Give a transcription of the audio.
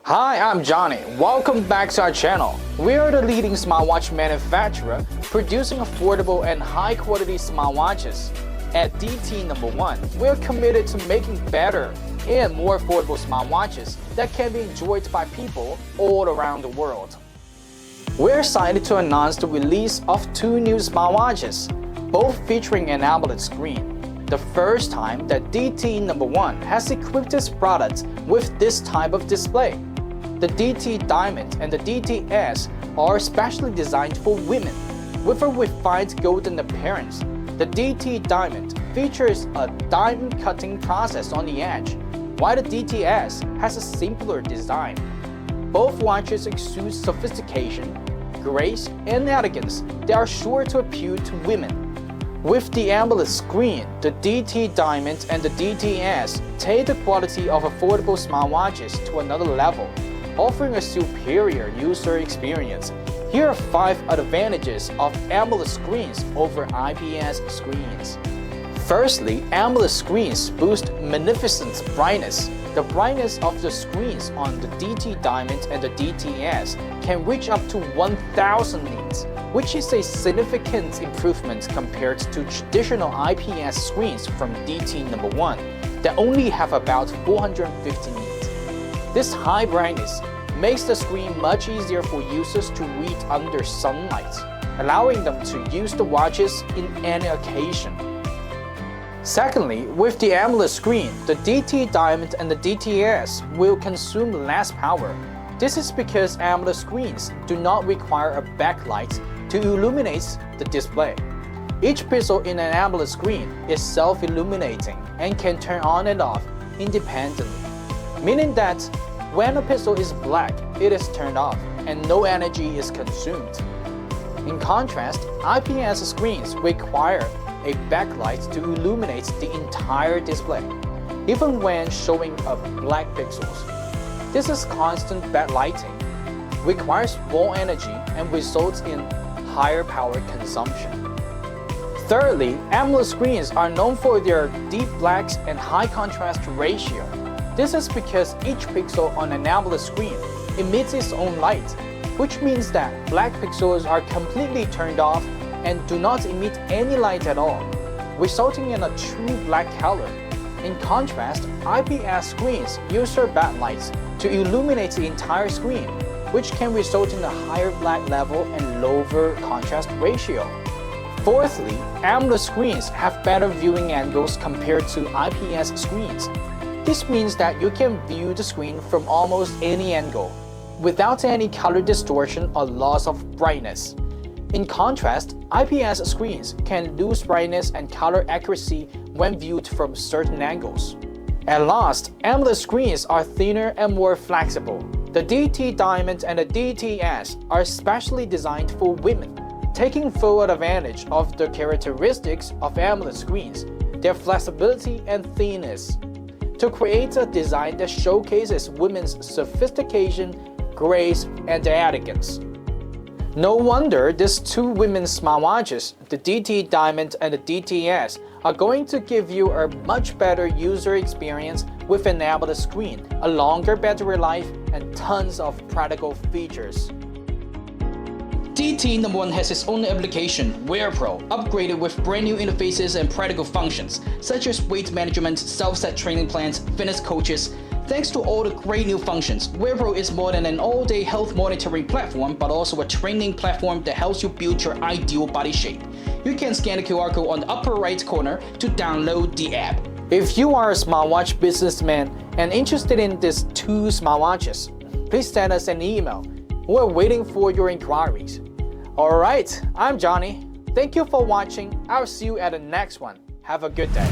Hi, I'm Johnny. Welcome back to our channel. We are the leading smartwatch manufacturer producing affordable and high-quality smartwatches. At DTNO.1, we're committed to making better and more affordable smartwatches that can be enjoyed by people all around the world. We're excited to announce the release of two new smartwatches, both featuring an AMOLED screen. The first time that DTNO.1 has equipped its products with this type of display. The DT Diamond and the DTS are specially designed for women. With a refined golden appearance, the DT Diamond features a diamond cutting process on the edge, while the DTS has a simpler design. Both watches exude sophistication, grace, and elegance that are sure to appeal to women. With the AMOLED-screen, the DT Diamond and the DTS take the quality of affordable smartwatches to another level, offering a superior user experience. Here are 5 advantages of AMOLED screens over IPS screens. Firstly, AMOLED screens boost magnificent brightness. The brightness of the screens on the DT Diamond and the DTS can reach up to 1000 nits, which is a significant improvement compared to traditional IPS screens from DTNO.1 that only have about 450 nits. This high brightness makes the screen much easier for users to read under sunlight, allowing them to use the watches in any occasion. Secondly, with the AMOLED screen, the DT Diamond and the DTS will consume less power. This is because AMOLED screens do not require a backlight to illuminate the display. Each pixel in an AMOLED screen is self-illuminating and can turn on and off independently, meaning that when a pixel is black, it is turned off and no energy is consumed. In contrast, IPS screens require a backlight to illuminate the entire display, even when showing black pixels. This is constant backlighting, requires more energy and results in higher power consumption. Thirdly, AMOLED screens are known for their deep blacks and high contrast ratio. This is because each pixel on an AMOLED screen emits its own light, which means that black pixels are completely turned off and do not emit any light at all, resulting in a true black color. In contrast, IPS screens use their backlights to illuminate the entire screen, which can result in a higher black level and lower contrast ratio. Fourthly, AMOLED screens have better viewing angles compared to IPS screens. This means that you can view the screen from almost any angle, without any color distortion or loss of brightness. In contrast, IPS screens can lose brightness and color accuracy when viewed from certain angles. At last, AMOLED screens are thinner and more flexible. The DT Diamond and the DTS are specially designed for women, taking full advantage of the characteristics of AMOLED screens, their flexibility and thinness, to create a design that showcases women's sophistication, grace, and elegance. No wonder these two women's smartwatches, the DT Diamond and the DTS, are going to give you a much better user experience with an AMOLED screen, a longer battery life, and tons of practical features. DTNO.1 has its own application, Wear Pro, upgraded with brand new interfaces and practical functions, such as weight management, self-set training plans, fitness coaches. Thanks to all the great new functions, Wear Pro is more than an all-day health monitoring platform, but also a training platform that helps you build your ideal body shape. You can scan the QR code on the upper right corner to download the app. If you are a smartwatch businessman and interested in these two smartwatches, please send us an email. We're waiting for your inquiries. Alright, I'm Johnny. Thank you for watching. I'll see you at the next one. Have a good day.